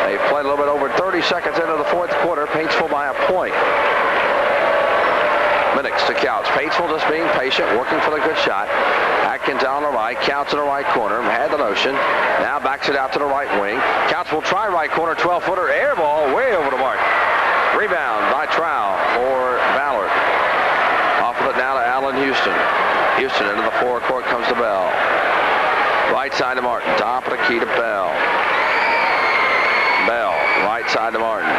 They've played a little bit over 30 seconds into the fourth quarter. Paintsville by a point. Minix to Couch. Paintsville just being patient, working for the good shot. Atkins on the right. Couch in the right corner. Had the notion. Now backs it out to the right wing. Couch will try right corner. 12-footer air ball way over the mark. Rebound by Trow for Ballard. Off of it now to Allen Houston. Houston into the forecourt comes to Bell. Right side to Martin. Top of the key to Bell. Bell. Right side to Martin.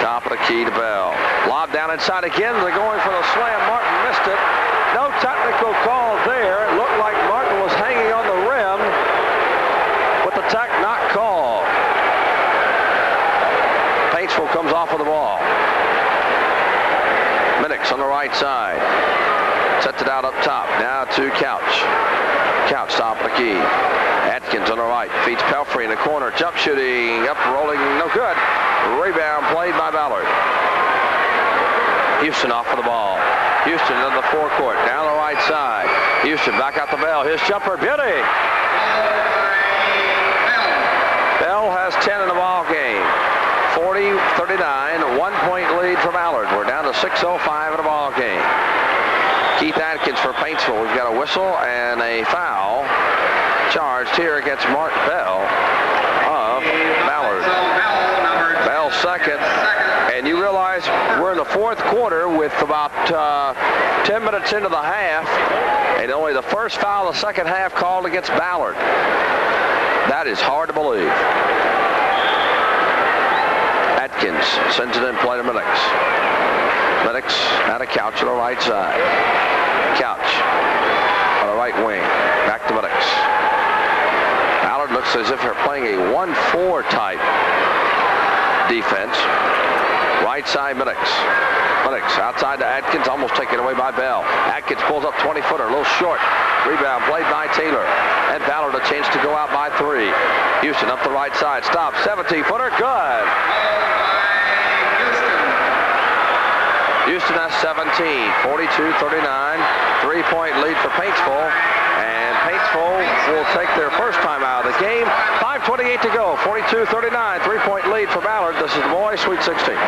Top of the key to Bell. Lob down inside again. They're going for the slam. Martin missed it. No technical call there. It looked like Martin was hanging on the rim with the tech not called. Paintsville comes off with the ball. Minix on the right side. Sets it out up top. Now to Couch. Couch top of the key. Atkins on the right. Feeds Pelfrey in the corner. Jump shooting. Up rolling. No good. Rebound played by Ballard. Houston off of the ball. Houston into the forecourt. Down the right side. Houston back out the Bell. His jumper. Beauty. Bell has 10 in the ball game. 40-39. 1-point lead for Ballard. We're down to 6:05 in the ball game. Keith Atkins for Paintsville. We've got a whistle and a foul charged here against Mark Bell of Ballard. Bell second. And you realize we're in the fourth quarter with about 10 minutes into the half, and only the first foul of the second half called against Ballard. That is hard to believe. Atkins sends it in play to Minix. Minix out of Couch on the right side. Couch on the right wing. Back to Minix. Ballard looks as if they're playing a 1-4 type defense. Right side Minix. Minix outside to Atkins, almost taken away by Bell. Atkins pulls up 20-footer, a little short. Rebound played by Taylor. And Ballard a chance to go out by 3. Houston up the right side. Stop. 17-footer. Good. Houston has 17. 42-39. 3-point lead for Paintsville. And Paintsville will take their first time out of the game. 5:28 to go. 42-39. 3-point lead for Ballard. This is the boys' Sweet 16.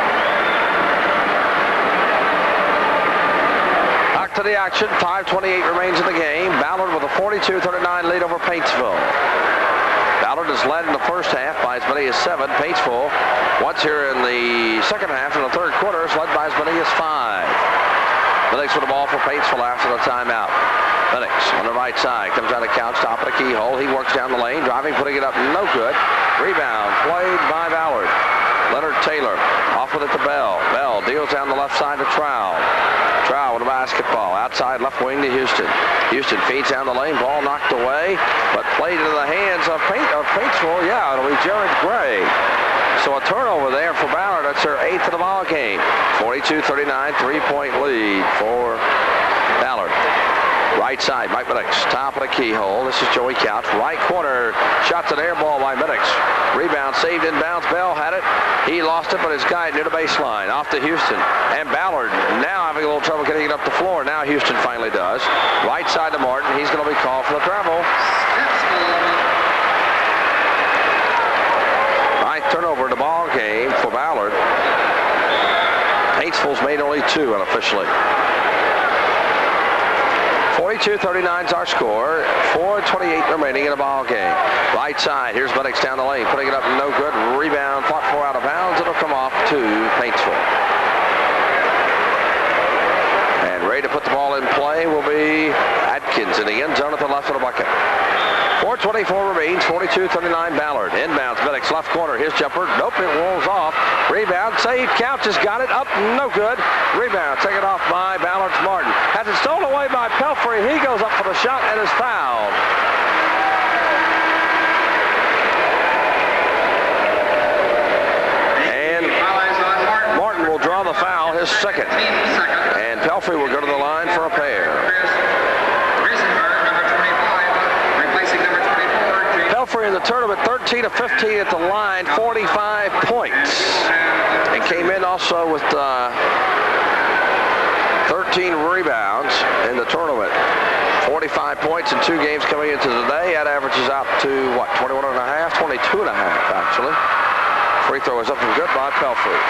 Back to the action. 5:28 remains in the game. Ballard with a 42-39 lead over Paintsville. Ballard is led in the first half by as many as 7. Paintsville, once here in the second half in the third quarter, is led by as many as 5. Minix with the ball for Paintsville after the timeout. Minix on the right side, comes out of Couch, top of the keyhole. He works down the lane, driving, putting it up, no good. Rebound played by Ballard. Leonard Taylor off with it to Bell. Bell deals down the left side to Trowell. Trowell with a basketball. Outside left wing to Houston. Houston feeds down the lane. Ball knocked away, but played into the hands of Paintsville. Yeah, it'll be Jared Gray. So a turnover there for Ballard. That's their 8th of the ball game. 42-39, 3-point lead for Ballard. Right side, Mike Minix, top of the keyhole. This is Joey Couch. Right corner, shot's an air ball by Minix. Rebound saved inbounds. Bell had it. He lost it, but his guy near the baseline. Off to Houston. And Ballard now having a little trouble getting it up the floor. Now Houston finally does. Right side to Martin. He's going to be called for the travel. Ninth turnover in the ball game for Ballard. Paintsville's made only 2 unofficially. 42-39 is our score. 4:28 remaining in the ball game. Right side, here's Minix down the lane, putting it up, no good. Rebound, fought for out of bounds. It'll come off to Paintsville. And ready to put the ball in play will be Atkins in the end zone at the left of the bucket. 4:24 remains, 42-39 Ballard. Inbounds, Minix, left corner. His jumper, nope, it rolls off. Rebound, saved. Couch has got it, up, no good. Rebound, taken off by Ballard's Martin. Has it stolen away by Pelfrey. He goes up for the shot and is fouled. And Martin will draw the foul, his second. And Pelfrey will go to the line for a pair. Pelfrey in the tournament, 13 of 15 at the line, 45 points. And came in also with 13 rebounds in the tournament. 45 points in 2 games coming into today. That averages out to, what, 21 and a half? 22 and a half, actually. Free throw is up and good by Pelfrey.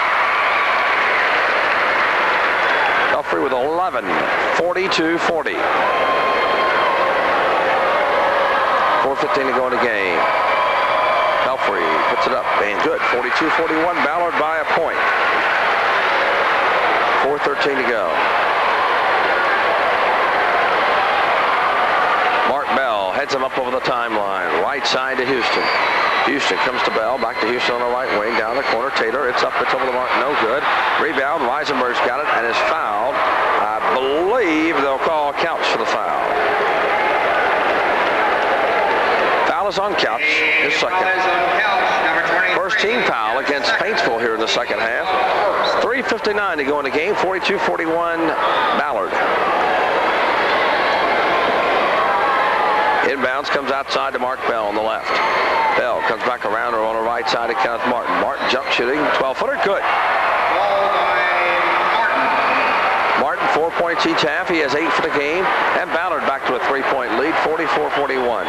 Pelfrey with 11, 42-40. 4:15 to go in the game. Pelfrey puts it up and good. 42-41. Ballard by a point. 4:13 to go. Mark Bell heads him up over the timeline. Right side to Houston. Houston comes to Bell. Back to Houston on the right wing. Down the corner. Taylor. It's up. It's over the mark. No good. Rebound. Weisenberg's got it and is fouled. I believe they'll call Couch for the foul. Is on Couch, his second. First team foul against Paintsville here in the second half. 3:59 to go in the game. 42-41 Ballard. Inbounds comes outside to Mark Bell on the left. Bell comes back around her on the right side to Kenneth Martin. Martin jump shooting, 12-footer, good. Martin 4 points each half. He has 8 for the game. And Ballard back to a 3-point lead, 44-41.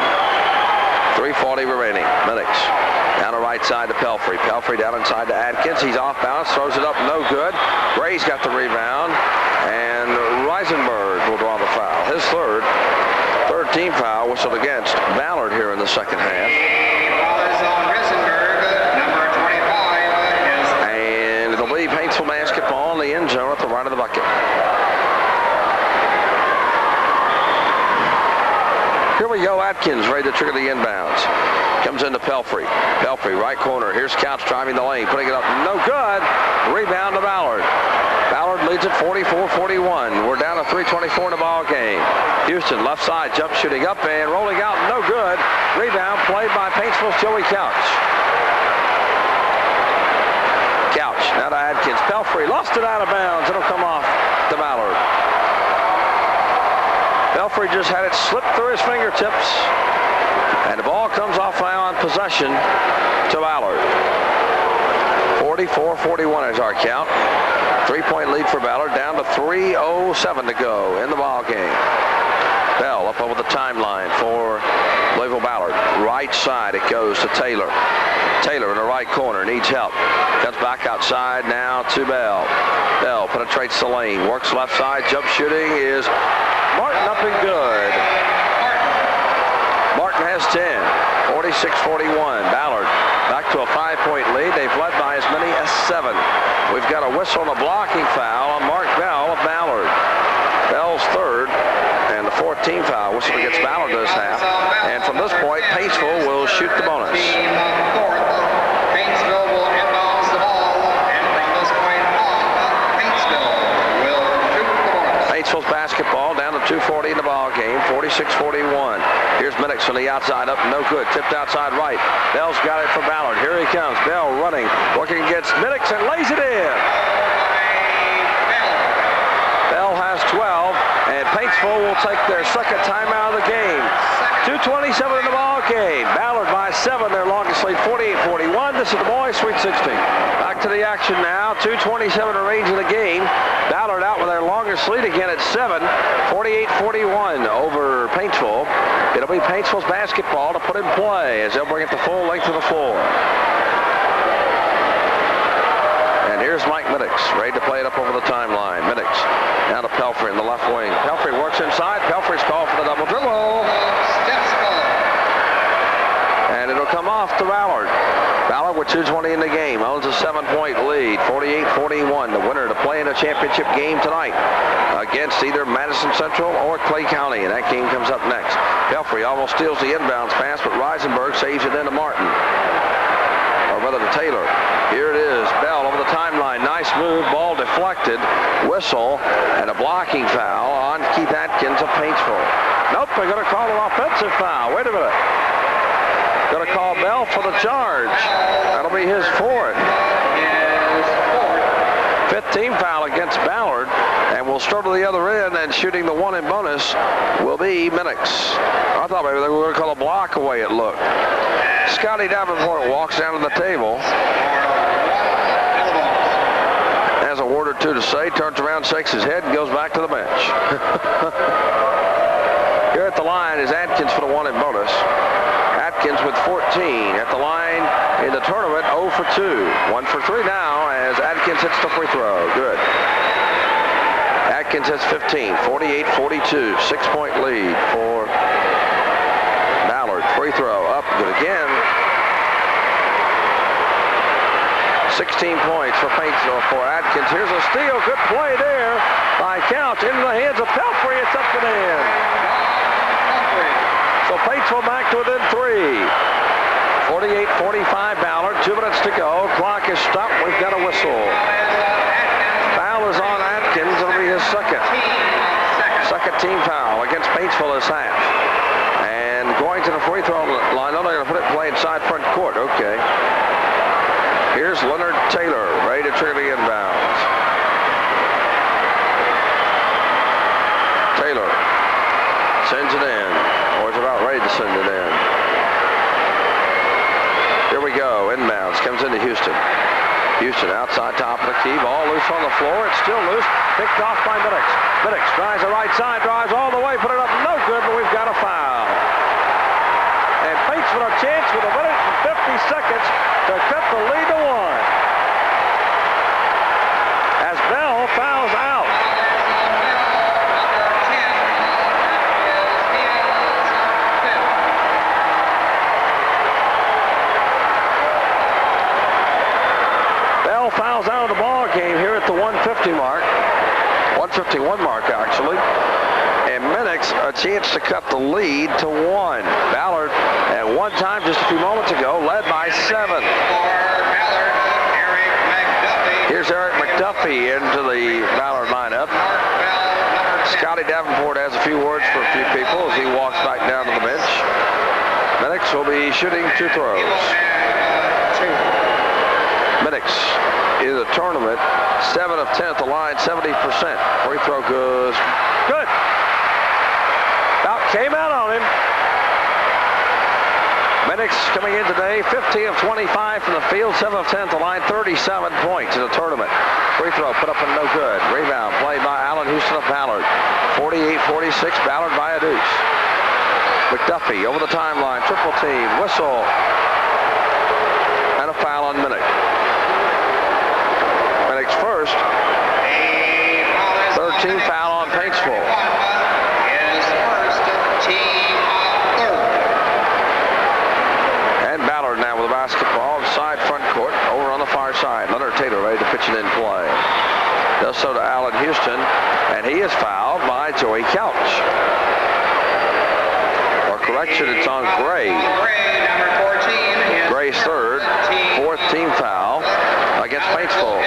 3:40 remaining. Minix down the right side to Pelfrey. Pelfrey down inside to Atkins. He's off balance, throws it up, no good. Gray's got the rebound, and Reisenberg will draw the foul. His third team foul whistled against Ballard here in the second half. And it'll be Paintsville basketball in the end zone at the right of the bucket. Here we go. Atkins ready to trigger the inbounds. Comes into Pelfrey. Pelfrey, right corner. Here's Couch driving the lane, putting it up. No good. Rebound to Ballard. Ballard leads it 44-41. We're down to 3:24 in the ball game. Houston, left side, jump shooting up and rolling out. No good. Rebound played by Paintsville's Joey Couch. Couch, now to Atkins. Pelfrey lost it out of bounds. It'll come off to Ballard. Pelfrey just had it slip through his fingertips. And the ball comes off now on possession to Ballard. 44-41 is our count. 3-point lead for Ballard, down to 3:07 to go in the ball game. Bell up over the timeline for Louisville Ballard. Right side it goes to Taylor. Taylor in the right corner, needs help. Comes back outside now to Bell. Bell penetrates the lane, works left side, jump shooting is Martin up and good. Martin has 10, 46-41. Ballard back to a 5-point lead. They've led by as many as 7. We've got a whistle and a blocking foul on Mark Bell of Ballard. Bell's third, and the 4th team foul. Whistle against Ballard this half. And from this point, Paintsville will shoot the bonus. Paintsville will inbounds the ball, and from this point on, Paintsville will shoot the bonus. Paintsville's basketball down to 2:40 in the ball game, 46-41. Here's Minix on the outside, up no good, tipped outside right. Bell's got it for Ballard. Here he comes. Bell running, working against Minix and lays it in. Bell has 12, and Paintsville will take their second timeout of the game. 2:27 in the ball game. Ballard by 7, their longest lead, 48-41. This is the boys' Sweet 16. Back to the action now. 2:27 remains in the game. Ballard out with their longest lead again at 7, 48-41 over Paintsville. It'll be Paintsville's basketball to put in play as they'll bring it the full length of the floor. And here's Mike Minix, ready to play it up over the timeline. Minix down to Pelfrey in the left wing. Pelfrey works inside. Pelfrey's called for the double dribble. And it'll come off to Ballard. Ballard with 2:20 in the game owns a 7-point lead, 48-41. The winner to play in a championship game tonight against either Madison Central or Clay County, and that game comes up next. Pelfrey almost steals the inbounds pass, but Reisenberg saves it into Martin. Or rather to Taylor. Here it is. Bell over the timeline. Nice move. Ball deflected. Whistle and a blocking foul on Keith Atkins of Paintsville. Nope, they're going to call an offensive foul. Wait a minute. Going to call Bell for the charge. That'll be his 4th. 5th team foul against Ballard. And we'll start to the other end, and shooting the 1 in bonus will be Minix. I thought maybe they were going to call a block away, it looked. Scotty Davenport walks down to the table. Has a word or two to say, turns around, shakes his head, and goes back to the bench. Here at the line is Atkins for the 1 in bonus. Atkins with 14 at the line in the tournament, 0 for 2. 1 for 3 now as Atkins hits the free throw. Good. Atkins has 15, 48-42, 6-point lead for Ballard. Free throw up, good again. 16 points for Paintsville for Atkins. Here's a steal, good play there by Couch into the hands of Pelfrey. It's up and in. So Paintsville back to within 3. 48-45 Ballard, 2 minutes to go. Clock is stopped, we've got a whistle. Foul is on Atkins, it'll be his second team foul against Paintsville this half. And going to the free throw line, they're going to put it play inside front court, okay. Here's Leonard Taylor, ready to trigger the inbounds. Taylor sends it in, or is about ready to send it in. Here we go, inbounds, comes into Houston. Houston outside top of the key, ball loose on the floor, it's still loose, picked off by Minix. Minix drives the right side, drives all the way, put it up, no good, but we've got a foul. And Paintsville a chance with a minute and 50 seconds to cut the lead to 1. As Bell fouls out. Bell fouls out of the ball game here at the 150 mark. 151 mark, actually. And Minix a chance to cut the lead to 1. Ballard at one time just a few moments ago led by 7. Here's Eric McDuffie into the Ballard lineup. Scotty Davenport has a few words for a few people as he walks back down to the bench. Minix will be shooting 2 throws. Minix in the tournament, 7 of 10 at the line, 70%. Free throw goes good. About came out on him. Minix coming in today, 15 of 25 from the field, 7 of 10 to line, 37 points in the tournament. Free throw put up and no good. Rebound played by Allen Houston of Ballard. 48-46, Ballard by a deuce. McDuffie over the timeline, triple team, whistle, and a foul on Minix. Minix first. 13 foul on Paintsville. His first team third. And Ballard now with the basketball inside front court, over on the far side. Leonard Taylor ready to pitch it in play. Does so to Allen Houston, and he is fouled by Joey Couch. Or correction, it's on Gray. Number 14. Gray's third, fourth team foul against Paintsville.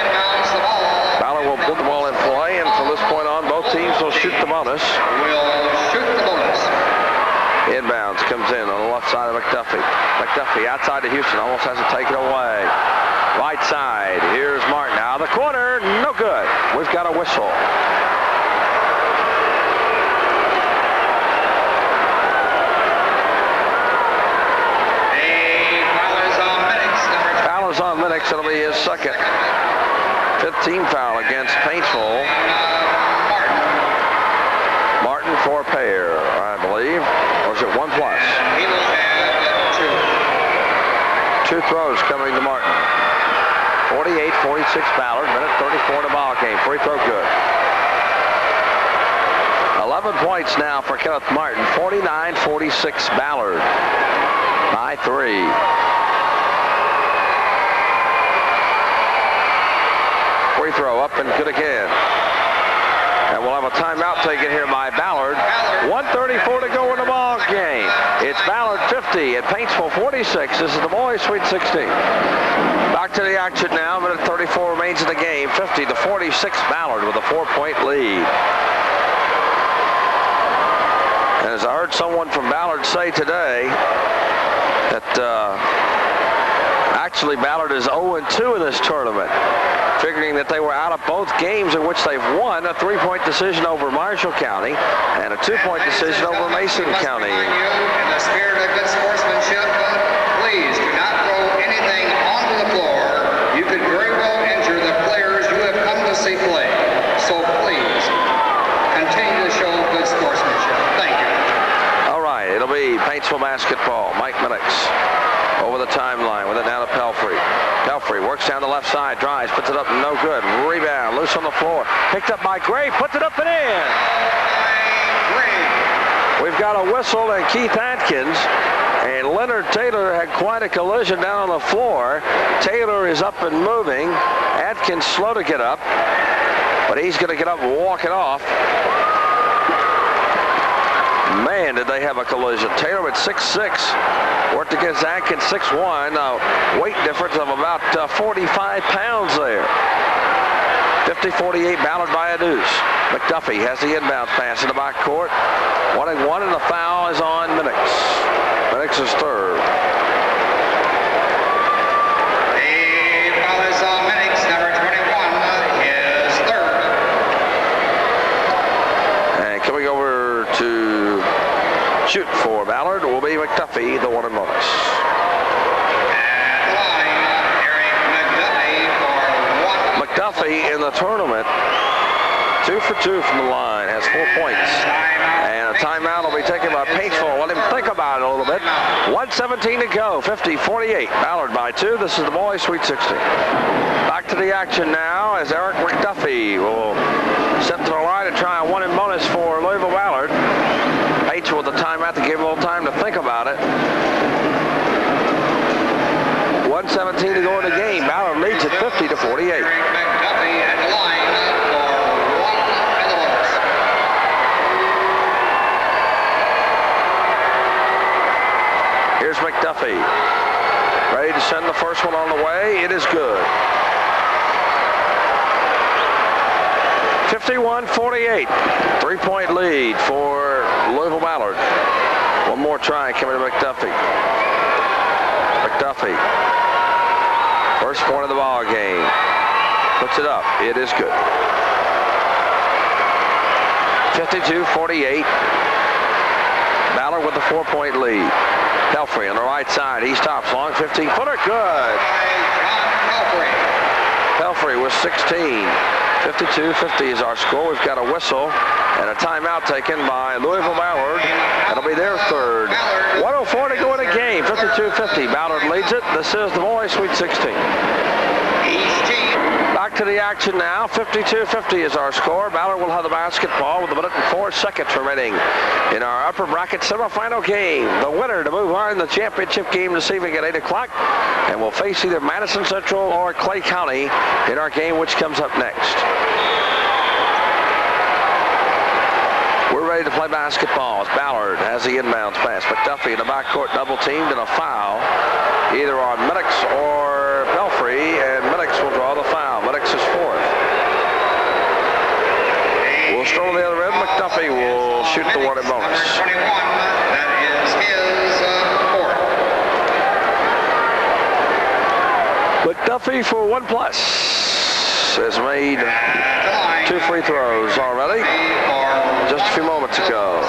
Ballard will put the ball in play, and from this point on, both teams will shoot the bonus. Inbounds comes in on the left side of McDuffie. McDuffie outside to Houston, almost has to take it away. Right side, here's Martin. Now the corner, no good. We've got a whistle. Foul is on Minix, it'll be his second. 15 foul against Paintsville. Martin for a pair, I believe. Or is it 1+? He will have two. 2 throws coming to Martin. 48-46 Ballard, minute 34 in the ball game. Free throw good. 11 points now for Kenneth Martin. 49-46 Ballard by 3. Free throw up and good again. And we'll have a timeout taken here by Ballard. 1:34 to go in the ball game. It's Ballard 50 and Paintsville 46. This is the boys' Sweet 16. Back to the action now. Minute 34 remains in the game. 50-46 Ballard with a 4-point lead. And as I heard someone from Ballard say today, that actually Ballard is 0-2 in this tournament, figuring that they were out of both games in which they've won, a 3-point decision over Marshall County and a 2-point decision over Mason County. In the spirit of good sportsmanship, please do not throw anything onto the floor. You could very well injure the players you have come to see play. So please, continue to show good sportsmanship. Thank you. All right, it'll be Paintsville basketball. Mike Minix over the timeline with it now to Pelfrey. Pelfrey works down the left side, drives, puts it up, no good. Rebound, loose on the floor. Picked up by Gray, puts it up and in. We've got a whistle and Keith Atkins. And Leonard Taylor had quite a collision down on the floor. Taylor is up and moving. Atkins slow to get up, but he's going to get up and walk it off. Man, did they have a collision. Taylor at 6'6", worked against Atkins 6'1", weight difference of about 45 pounds there. 50-48, Ballard by a deuce. McDuffie has the inbound pass in the backcourt. 1-1, and the foul is on Minix. Minix is third. The foul is on Minix, number 21, his third. And coming over to shoot for Ballard will be McDuffie, the one in bonus. At the line, Eric McDuffie for one. McDuffie in the tournament, 2 for 2 from the line, has 4 points. And a timeout will be taken by Paintsville. Let him think about it a little bit. 1:17 to go, 50-48. Ballard by 2. This is the boys' Sweet 16. Back to the action now as Eric McDuffie will step to the line and try a 1 in bonus for Louisville Ballard. Paintsville with the timeout to give him a little time to think about it. 1:17 to go in the game. Ballard leads at 50-48. Eric McDuffie at the line for one in the bonus. Here's McDuffie. Ready to send the first one on the way. It is good. 51-48. 3-point lead for Louisville Ballard. One more try coming to McDuffie. McDuffie. First point of the ball game. Puts it up. It is good. 52-48. Ballard with the 4-point lead. Pelfrey on the right side. He stops. Long 15-footer. Good. Pelfrey with 16. 52-50 is our score. We've got a whistle and a timeout taken by Louisville Ballard. That'll be their third. 1:04 to go in the game. 52-50. Ballard leads it. This is the boys' Sweet 16. Back to the action now. 52-50 is our score. Ballard will have the basketball with 1 minute and 4 seconds remaining in our upper bracket semifinal game. The winner to move on in the championship game this evening at 8 o'clock. And we'll face either Madison Central or Clay County in our game, which comes up next. We're ready to play basketball as Ballard has the inbounds pass. McDuffie in the backcourt double teamed and a foul either on Middix or Pelfrey, and Middix will draw the foul. Middix is fourth. We'll stroll the other end. McDuffie will shoot the one in bonus. Number 21, that is his fourth. McDuffie for 1+ has made 2 free throws already just a few moments ago.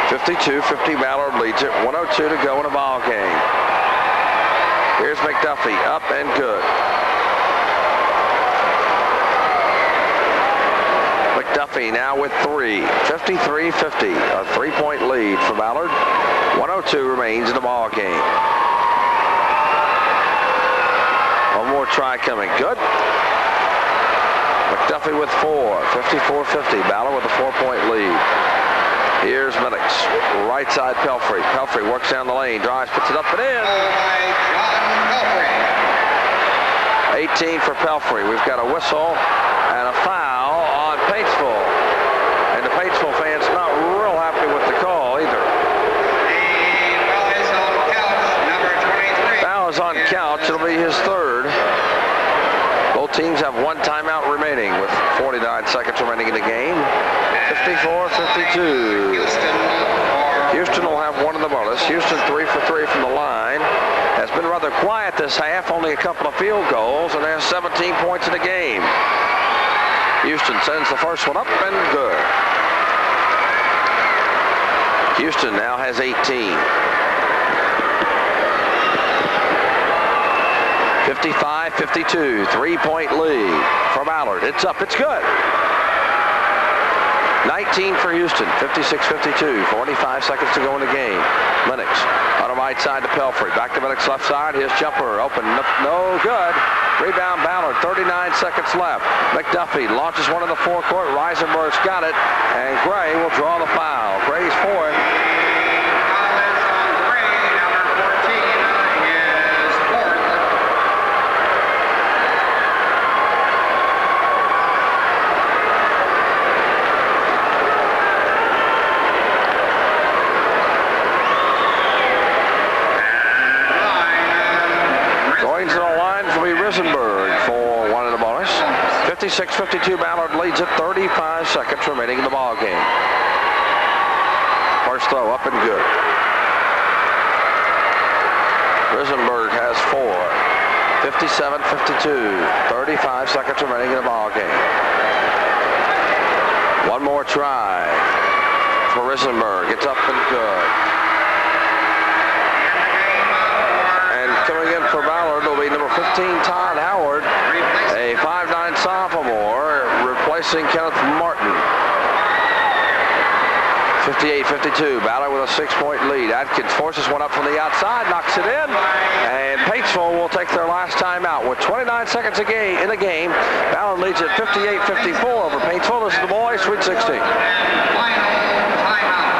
52-50 Ballard leads it. 1:02 to go in the ball game. Here's McDuffie up and good. McDuffie now with 3. 53-50, a 3-point lead for Ballard. 1:02 remains in the ball game. One more try coming. Good. McDuffie with 4. 54-50. Ballard with a 4-point lead. Here's Middix. Right side Pelfrey. Pelfrey works down the lane. Drives, puts it up and in. 18 for Pelfrey. We've got a whistle and a foul on Paintsville. And the Paintsville fans not real happy with the call either. Foul is on Couch. It'll be his third. Both teams have 1 timeout remaining with 49 seconds remaining in the game. 54-52. Houston will have 1 in the bonus. Houston 3 for 3 from the line. Has been rather quiet this half, only a couple of field goals, and has 17 points in the game. Houston sends the first one up and good. Houston now has 18. 55-52, 3-point lead for Ballard. It's up, it's good. 19 for Houston, 56-52, 45 seconds to go in the game. Lennox on the right side to Pelfrey. Back to Lennox left side. His jumper open, no good. Rebound Ballard, 39 seconds left. McDuffie launches one in the forecourt. Reisenberg's got it, and Gray will draw the foul. Gray's fourth. For 1 in the bonus. 56-52 Ballard leads it. 35 seconds remaining in the ball game. First throw up and good. Risenberg has 4. 57-52. 35 seconds remaining in the ball game. One more try for Risenberg. It's up and good. Coming in for Ballard will be number 15, Todd Howard, a 5'9" sophomore, replacing Kenneth Martin. 58-52, Ballard with a 6-point lead. Atkins forces one up from the outside, knocks it in, and Paintsville will take their last timeout. With 29 seconds in the game, Ballard leads at 58-54 over Paintsville. This is the boys' Sweet 16. Final timeout.